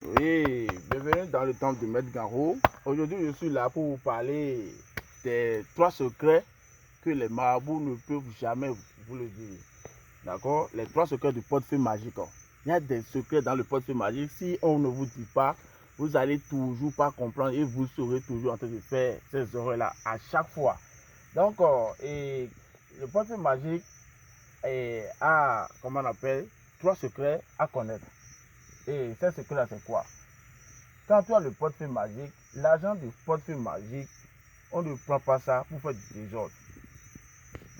Oui, bienvenue dans le temple de Maître Garou. Aujourd'hui, je suis là pour vous parler des 3 secrets que les marabouts ne peuvent jamais vous le dire. D'accord? Les 3 secrets du portefeuille magique. Il y a des secrets dans le portefeuille magique. Si on ne vous dit pas, vous allez toujours pas comprendre et vous serez toujours en train de faire ces erreurs-là à chaque fois. Donc, le portefeuille magique a, comment on appelle, 3 secrets à connaître. Et ces secrets-là, c'est quoi? Quand tu as le portefeuille magique, l'argent du portefeuille magique, on ne prend pas ça pour faire du désordre.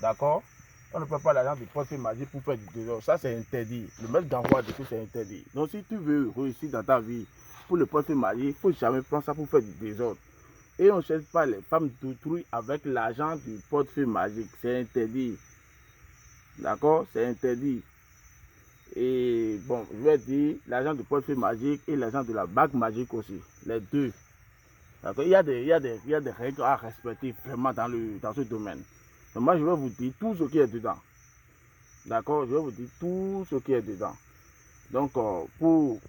D'accord? On ne prend pas l'argent du portefeuille magique pour faire du désordre. Ça, c'est interdit. Le maître d'envoi dit que c'est interdit. Donc, si tu veux réussir dans ta vie pour le portefeuille magique, il ne faut jamais prendre ça pour faire du désordre. Et on ne cherche pas les femmes d'autrui avec l'argent du portefeuille magique. C'est interdit. D'accord? C'est interdit. Et bon, je vais dire l'argent du portefeuille magique et l'argent de la bague magique aussi. Les deux. D'accord? Il y a des règles à respecter vraiment dans ce domaine. Donc moi, je vais vous dire tout ce qui est dedans. D'accord? Je vais vous dire tout ce qui est dedans. Donc, pour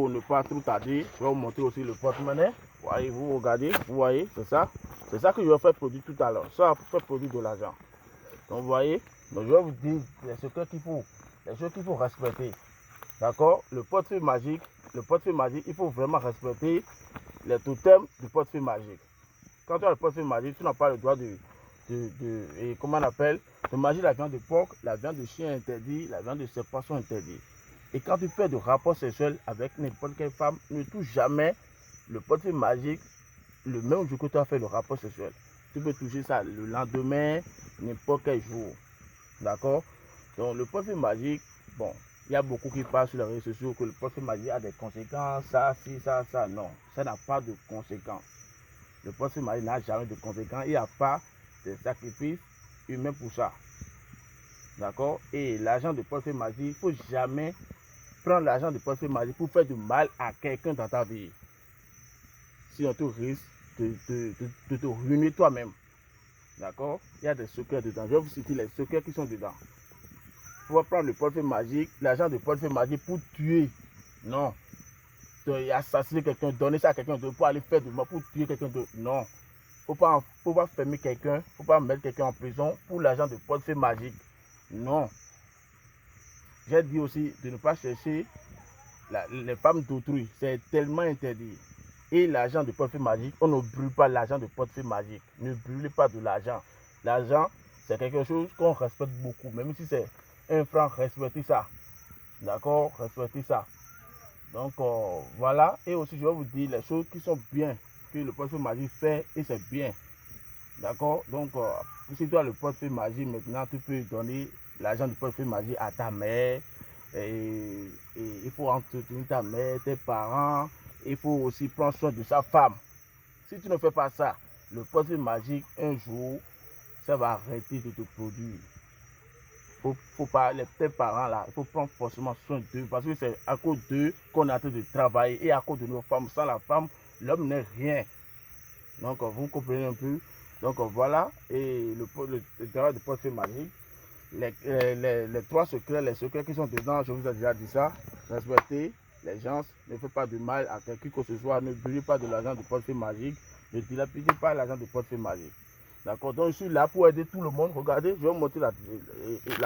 ne pas trop tarder, je vais vous montrer aussi le porte-monnaie. Voyez, vous regardez, vous voyez, c'est ça. C'est ça que je vais faire produire tout à l'heure. Ça va faire produire de l'argent. Donc, vous voyez, donc je vais vous dire les secrets qu'il faut, les choses qu'il faut respecter. D'accord? Le portefeuille magique, il faut vraiment respecter les totems du portefeuille magique. Quand tu as le portefeuille magique, tu n'as pas le droit comment on appelle, de manger la viande de porc, la viande de chien interdit, la viande de ces poissons interdit. Et quand tu fais de rapports sexuels avec n'importe quelle femme, ne touche jamais le portefeuille magique le même jour que tu as fait le rapport sexuel. Tu peux toucher ça le lendemain, n'importe quel jour. D'accord? Donc le portefeuille magique, bon, il y a beaucoup qui parlent sur les réseaux sociaux que le portefeuille magique a des conséquences, ça, si, ça. Non, ça n'a pas de conséquences. Le portefeuille magique n'a jamais de conséquences. Il n'y a pas de sacrifice humain pour ça. D'accord? Et l'argent de portefeuille magique, il ne faut jamais prendre l'argent de portefeuille magique pour faire du mal à quelqu'un dans ta vie. Sinon, tu risques de te ruiner toi-même. D'accord? Il y a des secrets dedans. Je vais vous citer les secrets qui sont dedans. Il faut prendre le portefeuille magique, l'argent de portefeuille magique pour tuer. Non. Assassiner quelqu'un, donner ça à quelqu'un d'autre pour aller faire du mal, pour tuer quelqu'un d'autre. Non. Il ne faut pas fermer quelqu'un, il ne faut pas mettre quelqu'un en prison pour l'argent de portefeuille magique. Non. J'ai dit aussi de ne pas chercher les femmes d'autrui. C'est tellement interdit. Et l'argent de portefeuille magique, on ne brûle pas l'argent de portefeuille magique. Ne brûlez pas de l'argent. L'argent, c'est quelque chose qu'on respecte beaucoup. Même si c'est 1 franc, respectez ça. D'accord? Respectez ça. Donc, voilà. Et aussi, je vais vous dire les choses qui sont bien, que le portefeuille magique fait, et c'est bien. D'accord? Donc, si tu as le portefeuille magique, maintenant, tu peux donner l'argent du portefeuille magique à ta mère. Et il faut entretenir ta mère, tes parents. Il faut aussi prendre soin de sa femme. Si tu ne fais pas ça, le portefeuille magique, un jour, ça va arrêter de te produire. Faut pas, tes parents là, il faut prendre forcément soin d'eux parce que c'est à cause d'eux qu'on est en train de travailler et à cause de nos femmes. Sans la femme, l'homme n'est rien. Donc, vous comprenez un peu. Donc, voilà. Et le travail de portefeuille magique, les 3 secrets, les secrets qui sont dedans, je vous ai déjà dit ça. Respectez les gens, ne faites pas de mal à quelqu'un que ce soit, ne brûlez pas de l'argent du portefeuille magique, ne dilapidez pas l'argent du portefeuille magique. D'accord? Donc, je suis là pour aider tout le monde. Regardez, je vais vous montrer la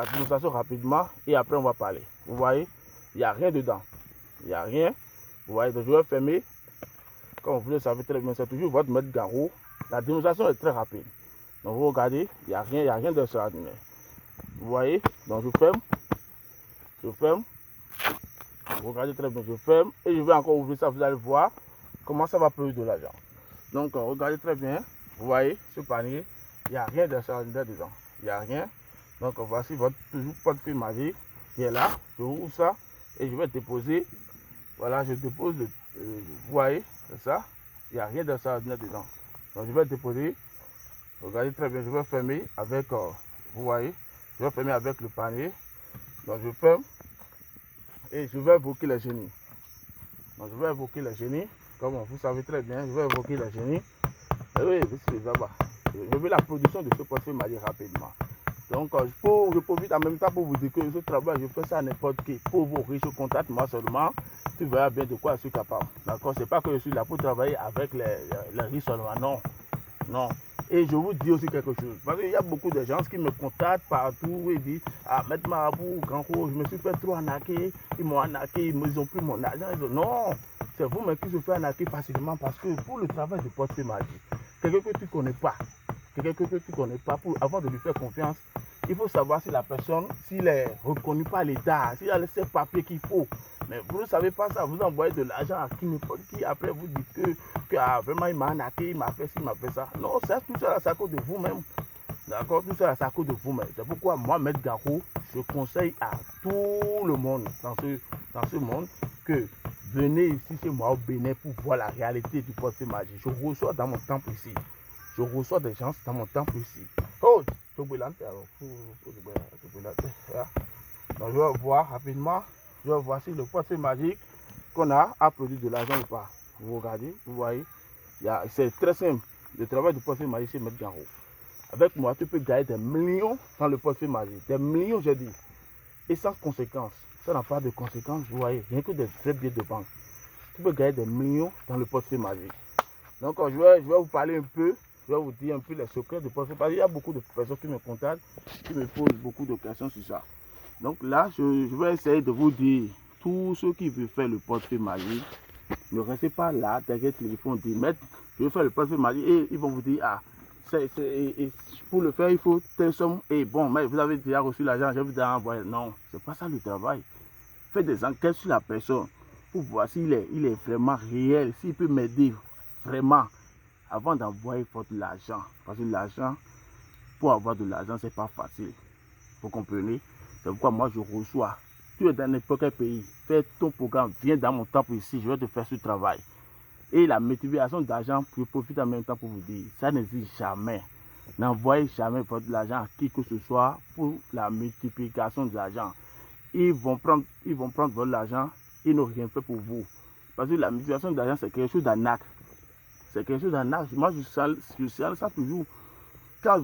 démonstration rapidement et après, on va parler. Vous voyez, il n'y a rien dedans. Il n'y a rien. Vous voyez, donc je vais fermer. Comme vous le savez très bien, c'est toujours votre maître Garou. La démonstration est très rapide. Donc, vous regardez, il n'y a rien d'extraordinaire. Vous voyez, donc je ferme. Vous regardez très bien, je ferme. Et je vais encore ouvrir ça, vous allez voir comment ça va produire de l'argent. Donc, regardez très bien. Vous voyez, ce panier, il n'y a rien d'extraordinaire dedans. Il n'y a rien. Donc, voici votre portefeuille magique qui est là. Je ouvre ça et je vais déposer. Voilà, je dépose vous voyez, c'est ça. Il n'y a rien d'extraordinaire dedans. Donc, je vais déposer. Regardez très bien, je vais fermer avec, vous voyez, je vais fermer avec le panier. Donc, je ferme et je vais évoquer les génies. Donc, je vais évoquer les génies. Comme vous savez très bien, je vais évoquer les génies. Et oui, c'est là-bas. Je veux la production de ce portefeuille magique rapidement. Donc, je profite en même temps pour vous dire que ce travail, je fais ça à n'importe qui. Pour vos riches, contactez-moi seulement. tu verras bien de quoi je suis capable. D'accord? C'est pas que je suis là pour travailler avec les riches seulement. Non. Non. Et je vous dis aussi quelque chose. Parce qu'il y a beaucoup de gens qui me contactent partout et disent ah, Maître Marabout, Grand Cours, je me suis fait trop arnaquer. Ils m'ont arnaqué, ils ont pris mon argent. Non. C'est vous-même qui se fait arnaquer facilement parce que pour le travail de portefeuille magique, quelqu'un que tu ne connais pas, avant de lui faire confiance, il faut savoir si la personne, s'il est reconnu par l'État, s'il a ces papiers qu'il faut. Mais vous ne savez pas ça, vous envoyez de l'argent à qui après vous dites que ah, vraiment il m'a arnaqué, il m'a fait ci, il m'a fait ça. Non, ça, tout ça, c'est à cause de vous-même. D'accord? Tout ça, c'est à cause de vous-même. C'est pourquoi moi, Maître Garou, je conseille à tout le monde dans ce monde que venez ici chez moi au Bénin pour voir la réalité du portefeuille magique. Je reçois dans mon temple ici. Je reçois des gens dans mon temple ici. Oh, donc je vais voir rapidement. Je vais voir si le portefeuille magique qu'on a produit de l'argent ou pas. Vous regardez, vous voyez. C'est très simple. Le travail du portefeuille magique, c'est Maître Garou. Avec moi, tu peux gagner des millions dans le portefeuille magique. Des millions, j'ai dit. Et sans conséquences. Ça n'a pas de conséquences, vous voyez. Rien que des vrais billets de banque. Tu peux gagner des millions dans le portefeuille magique. Donc, je vais vous parler un peu. Je vais vous dire un peu les secrets du portefeuille. Parce qu'il y a beaucoup de personnes qui me contactent, qui me posent beaucoup de questions sur ça. Donc là, je vais essayer de vous dire, tous ceux qui veulent faire le portefeuille magique, ne restez pas là, derrière le téléphone, dire, Maître, je veux faire le portefeuille magique, et ils vont vous dire, ah, pour le faire, il faut telle somme, et bon, mais vous avez déjà reçu l'argent, je vais vous envoyer. Non, c'est pas ça le travail. Faites des enquêtes sur la personne, pour voir s'il est vraiment réel, s'il peut m'aider vraiment, avant d'envoyer votre l'argent. Parce que l'argent, pour avoir de l'argent, c'est pas facile. Vous comprenez? C'est pourquoi moi je reçois. Tu es dans n'importe quel pays, fais ton programme, viens dans mon temple ici, je vais te faire ce travail. Et la multiplication d'argent, je profite en même temps pour vous dire, ça n'existe jamais. N'envoyez jamais votre argent à qui que ce soit pour la multiplication de l'argent. Ils vont prendre votre argent, ils n'ont rien fait pour vous. Parce que la multiplication de l'argent, c'est quelque chose d'arnaque. C'est quelque chose d'arnaque. Moi, je sais ça toujours.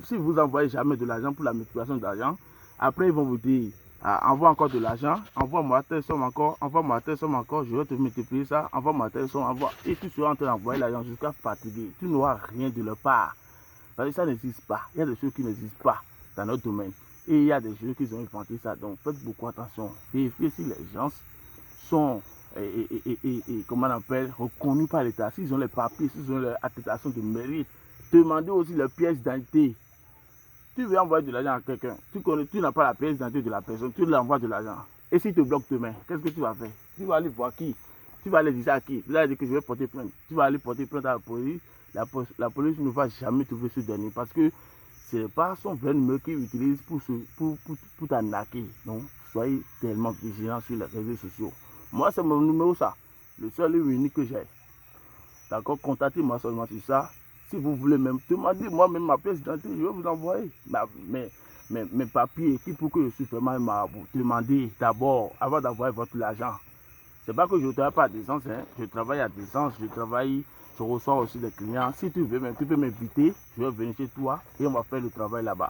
Si vous envoyez jamais de l'argent pour la multiplication d'argent, après ils vont vous dire, ah, envoie encore de l'argent, envoie-moi telle somme encore, envoie-moi telle somme encore, je vais te multiplier ça, envoie-moi telle somme, envoie. Et tu seras en train d'envoyer l'argent jusqu'à fatiguer. Tu n'auras rien de leur part. Parce que ça n'existe pas. Il y a des choses qui n'existent pas dans notre domaine. Et il y a des choses qui ont inventé ça. Donc faites beaucoup attention. Vérifiez si les gens sont, comment on appelle, reconnus par l'État. S'ils ont les papiers, s'ils ont leur attestation de mérite. Demandez aussi les pièces d'identité. Tu veux envoyer de l'argent à quelqu'un, tu n'as pas la pièce d'identité de la personne, tu lui envoies de l'argent. Et s'il te bloque demain, qu'est-ce que tu vas faire? Tu vas aller voir qui? Tu vas aller dire à qui? Tu vas dire que je vais porter plainte. Tu vas aller porter plainte à la police. La police ne va jamais trouver ce dernier parce que ce n'est pas son vrai numéro qu'il utilise pour t'arnaquer. Donc, soyez tellement vigilants sur les réseaux sociaux. Moi, c'est mon numéro ça. Le seul et unique que j'ai. D'accord? Contactez-moi seulement sur ça. Si vous voulez même demander moi-même ma pièce d'identité, je vais vous envoyer mes papiers qui pour que je suis vraiment un marabout. Demandez d'abord avant d'envoyer votre argent. C'est pas que je ne travaille pas à distance, hein. Je travaille à distance, je reçois aussi des clients. Si tu veux, tu peux m'inviter, je vais venir chez toi et on va faire le travail là-bas.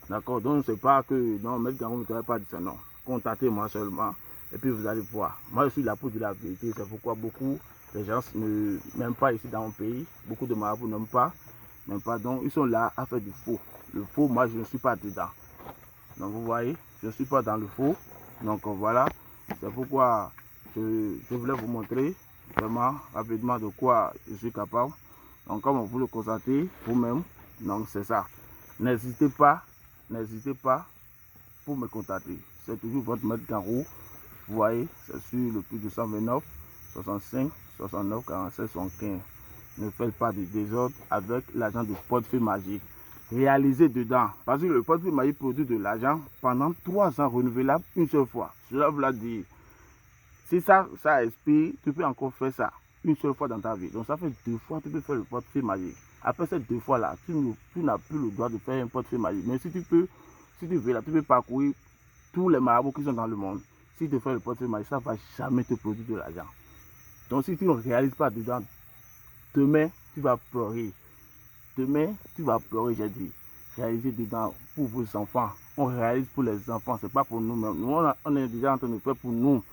D'accord? Donc c'est pas que non, Maître Garou ne travaille pas à distance, non. Contactez-moi seulement et puis vous allez voir. Moi je suis là pour dire la vérité, c'est pourquoi beaucoup les gens ne m'aiment pas ici dans mon pays. Beaucoup de marabouts n'aiment pas. Donc ils sont là à faire du faux. Le faux, moi je ne suis pas dedans. Donc vous voyez, je ne suis pas dans le faux. Donc voilà, c'est pourquoi je voulais vous montrer vraiment rapidement de quoi je suis capable. Donc comme vous le constatez vous-même, donc c'est ça. N'hésitez pas pour me contacter. C'est toujours votre Maître Garou. Vous voyez, c'est sur le plus de 129, 65, 69, 47, 75. Ne faites pas de désordre avec l'argent du portefeuille magique. Réalisez dedans. Parce que le portefeuille magique produit de l'argent pendant 3 ans renouvelable une seule fois. Cela veut dire, si ça expire, tu peux encore faire ça une seule fois dans ta vie. Donc ça fait 2 fois que tu peux faire le portefeuille magique. Après ces 2 fois-là, tu n'as plus le droit de faire un portefeuille magique. Mais si tu veux là, tu peux parcourir tous les marabouts qui sont dans le monde. Si tu fais le portefeuille magique, ça ne va jamais te produire de l'argent. Donc si tu ne réalises pas dedans, demain, tu vas pleurer. Demain, tu vas pleurer, j'ai dit. Réaliser dedans pour vos enfants. On réalise pour les enfants, c'est pas pour nous-mêmes. Nous, on est déjà en train de faire pour nous.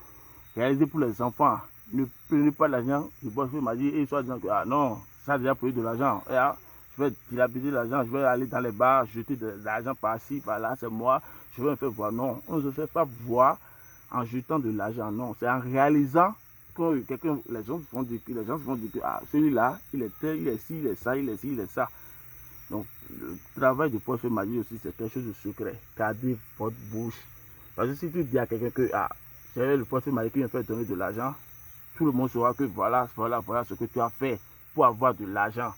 Réaliser pour les enfants. ne prenez pas l'argent du portefeuille magique et soit disant que ah non, ça a déjà pris de l'argent. Je vais dilapider l'argent, je vais aller dans les bars, jeter de l'argent par-ci, par-là, c'est moi, je vais me faire voir. Non, on ne se fait pas voir en jetant de l'argent, non. C'est en réalisant que quelqu'un, les gens vont dire que ah, celui-là, il est tel, il est ci, il est ça, il est ci, il est ça. Donc, le travail de portefeuille magique aussi, c'est quelque chose de secret. Gardez votre bouche. Parce que si tu dis à quelqu'un que ah, j'ai le portefeuille magique qui vient faire donner de l'argent, tout le monde saura que voilà ce que tu as fait pour avoir de l'argent.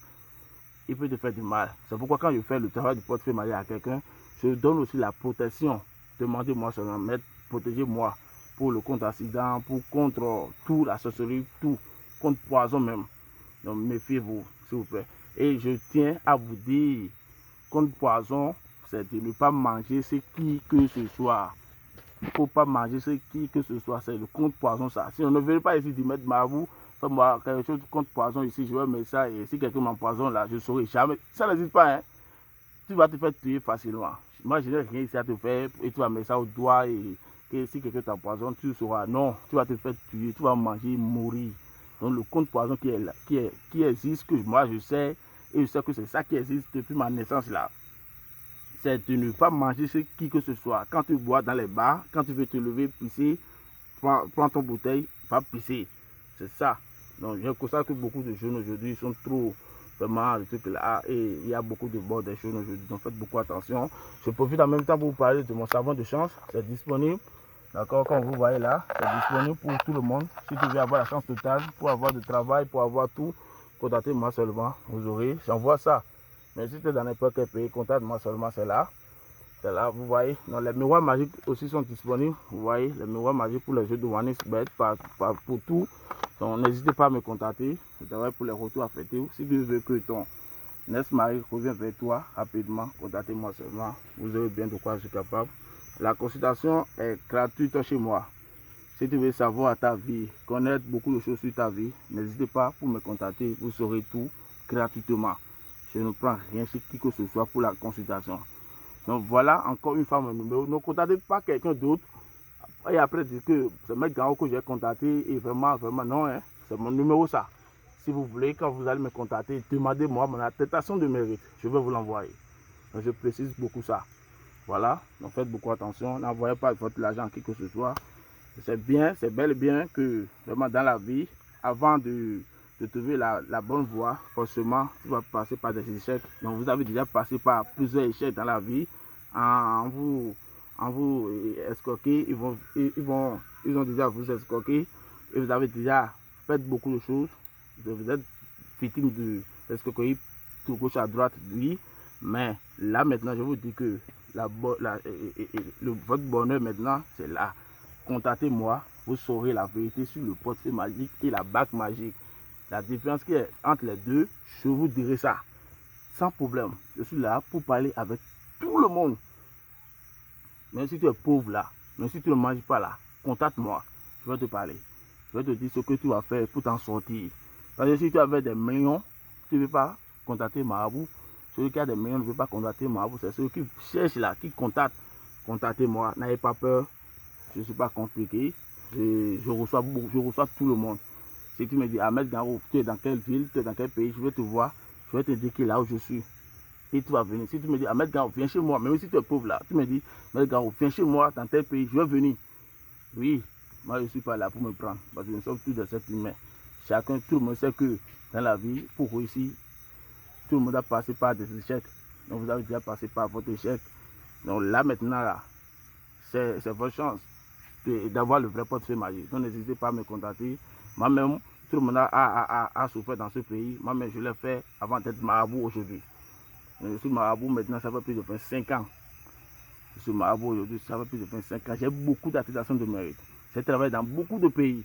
Il peut te faire du mal. C'est pourquoi quand je fais le travail du portefeuille magique à quelqu'un, je donne aussi la protection. Demandez-moi seulement, maître, protégez-moi pour le contre accident, pour contre tout, la sorcellerie, tout, contre poison même. Donc méfiez-vous, s'il vous plaît. Et je tiens à vous dire, contre poison, c'est de ne pas manger ce qui que ce soit. Il ne faut pas manger ce qui que ce soit. C'est le contre poison, ça. Si on ne veut pas ici de mettre marabout, fais-moi quelque chose contre poison ici, je vais mettre ça. Et si quelqu'un m'empoisonne là, je ne saurai jamais. Ça n'existe pas, hein. Tu vas te faire tuer facilement. Moi, je n'ai rien ici à te faire et tu vas mettre ça au doigt et que si quelqu'un t'empoisonne, tu sauras. Non, tu vas te faire tuer, tu vas manger, mourir. Donc le contre poison qui existe, que moi je sais, et je sais que c'est ça qui existe depuis ma naissance là, c'est de ne pas manger ce qui que ce soit. Quand tu bois dans les bars, quand tu veux te lever, pisser, prends ton bouteille, va pisser. C'est ça. Donc je constate que beaucoup de jeunes aujourd'hui sont trop vraiment le truc là et il y a beaucoup de bords des jeunes aujourd'hui. Donc faites beaucoup attention. Je profite en même temps pour vous parler de mon savon de chance. C'est disponible. D'accord, comme vous voyez là, c'est disponible pour tout le monde. Si tu veux avoir la chance totale, pour avoir du travail, pour avoir tout, contactez-moi seulement. Vous aurez, j'envoie ça. Mais si tu es dans n'importe quel pays, contacte-moi seulement, c'est là. C'est là, vous voyez. Donc, les miroirs magiques aussi sont disponibles. Vous voyez, les miroirs magiques pour les jeux de Wanisbet, pour tout. Donc, n'hésitez pas à me contacter. Je travaille pour les retours affectés. Si tu veux que ton ex-mari revienne vers toi rapidement, contactez-moi seulement. Vous aurez bien de quoi je suis capable. La consultation est gratuite chez moi. Si tu veux savoir ta vie, connaître beaucoup de choses sur ta vie, n'hésitez pas pour me contacter. Vous saurez tout gratuitement. Je ne prends rien chez qui que ce soit pour la consultation. Donc voilà encore une fois mon numéro. Ne contactez pas quelqu'un d'autre. Et après dire que c'est Maître Garo que j'ai contacté et vraiment non, hein, c'est mon numéro ça. Si vous voulez, quand vous allez me contacter, demandez-moi mon attestation de mérite. Je vais vous l'envoyer. Donc je précise beaucoup ça. Voilà, donc faites beaucoup attention, n'envoyez pas votre argent à qui que ce soit. C'est bien, c'est bel et bien que vraiment dans la vie, avant de trouver la bonne voie, forcément, tu vas passer par des échecs. Donc vous avez déjà passé par plusieurs échecs dans la vie. En vous escroquer, ils ont déjà vous escroqué et vous avez déjà fait beaucoup de choses. Vous êtes victime de l'escroquerie de gauche à droite, oui. Mais là maintenant, je vous dis que votre bonheur maintenant, c'est là. Contactez-moi, vous saurez la vérité sur le portefeuille magique et la bague magique. La différence qui est entre les deux, je vous dirai ça. Sans problème. Je suis là pour parler avec tout le monde. Même si tu es pauvre là, même si tu ne manges pas là, contacte-moi. Je vais te parler. Je vais te dire ce que tu vas faire pour t'en sortir. Parce que si tu avais des millions, tu ne veux pas contacter Marabout. Celui qui a des millions ne veut pas contacter Marabout. C'est celui qui cherche là, qui contacte. Contactez-moi. N'ayez pas peur. Je ne suis pas compliqué. Je reçois tout le monde. Si tu me dis, Ahmed Garo, tu es dans quelle ville, tu es dans quel pays, je vais te voir. Je vais te dire là où je suis. Et tu vas venir. Si tu me dis, Ahmed Garo, viens chez moi. Même si tu es pauvre là, tu me dis, Ahmed Garo, viens chez moi dans tel pays, je vais venir. Oui, moi je ne suis pas là pour me prendre. Parce que nous sommes tous des êtres humains. Chacun, tout le monde sait que dans la vie, pour réussir, tout le monde a passé par des échecs. Donc vous avez déjà passé par votre échec. Donc là maintenant, là, c'est votre chance d'avoir le vrai portefeuille magique. Donc n'hésitez pas à me contacter. Moi-même, tout le monde a souffert dans ce pays. Moi-même, je l'ai fait avant d'être marabout aujourd'hui. Je suis marabout maintenant, ça fait plus de 25 ans. Je suis marabout aujourd'hui, ça fait plus de 25 ans. J'ai beaucoup d'attestations de mérite. J'ai travaillé dans beaucoup de pays.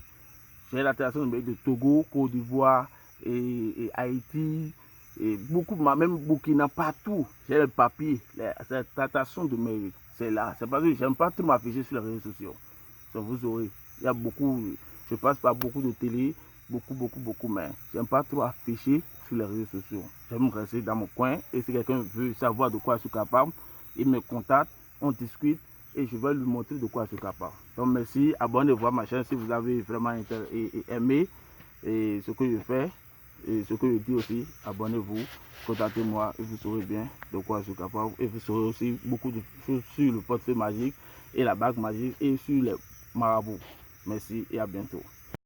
J'ai l'attestation de mérite de Togo, Côte d'Ivoire, et Haïti, et beaucoup, même Burkina, partout. J'ai le papier, cette attestation de mérite. C'est là. C'est parce que je n'aime pas trop m'afficher sur les réseaux sociaux. Donc vous aurez, il y a beaucoup, je passe par beaucoup de télé, beaucoup, mais j'aime pas trop afficher sur les réseaux sociaux. J'aime rester dans mon coin et si quelqu'un veut savoir de quoi je suis capable, il me contacte, on discute et je vais lui montrer de quoi je suis capable. Donc merci, abonnez-vous à ma chaîne si vous avez vraiment aimé et ce que je fais et ce que je dis aussi. Abonnez-vous, contactez-moi et vous saurez bien de quoi je suis capable. Et vous saurez aussi beaucoup de choses sur le portefeuille magique et la bague magique et sur les marabouts. Merci et à bientôt.